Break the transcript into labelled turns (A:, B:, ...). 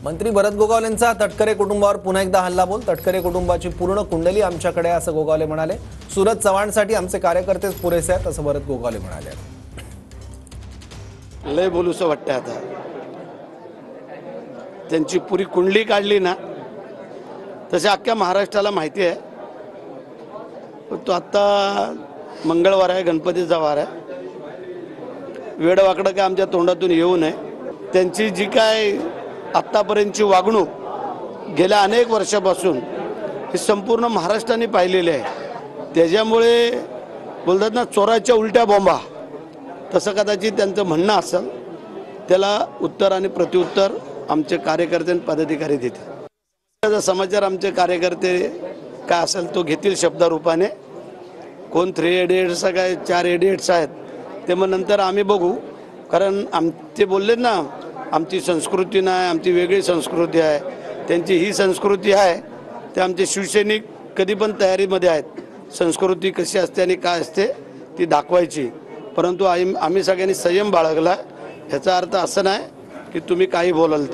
A: मंत्री भरत गोगावलेंचा तटकरे कुटुंबावर पुन्हा एकदा हल्लाबोल। तटकरे कुटुंबाची पूर्ण कुंडली आमच्याकडे आहे असं गोगावले म्हणाले। सुरत चव्हाणसाठी आमचे कार्यकर्तेच पुरेसे आहेत असं भरत गोगावले म्हणाले।
B: लय बोलूसं वाटतं आता, त्यांची पुरी कुंडली काढली ना तसे अख्ख्या महाराष्ट्राला माहिती आहे। तो आता मंगळवार आहे, गणपतीचा वार आहे, वेडवाकडं काय आमच्या तोंडातून येऊ नये। त्यांची जी काय आत्तापर्यंतची वागणूक गेल्या अनेक वर्षापासून ही संपूर्ण महाराष्ट्राने पाहिलेली आहे। त्याच्यामुळे बोलतात ना चोराच्या उलट्या बॉम्बा, तसं कदाचित त्यांचं म्हणणं असेल। त्याला उत्तर आणि प्रत्युत्तर आमचे कार्यकर्ते आणि पदाधिकारी देतील। त्याचा समाचार आमचे कार्यकर्ते काय असेल तो घेतील शब्दरूपाने। कोण 3 एडिएट्स काय 4 एडिएट्स आहेत ते मग नंतर आम्ही बघू। कारण आमचे बोलले ना आमची संस्कृती नाही, आमची वेगळी संस्कृती आहे, त्यांची ही संस्कृती आहे। ते आमचे शिवसैनिक कधी पण तयारीमध्ये आहेत संस्कृती कशी असते आणि काय असते ती दाखवायची। परंतु आम्ही सगळ्यांनी संयम बाळगला। ह्याचा अर्थ असं नाही की तुम्ही काही बोलाल।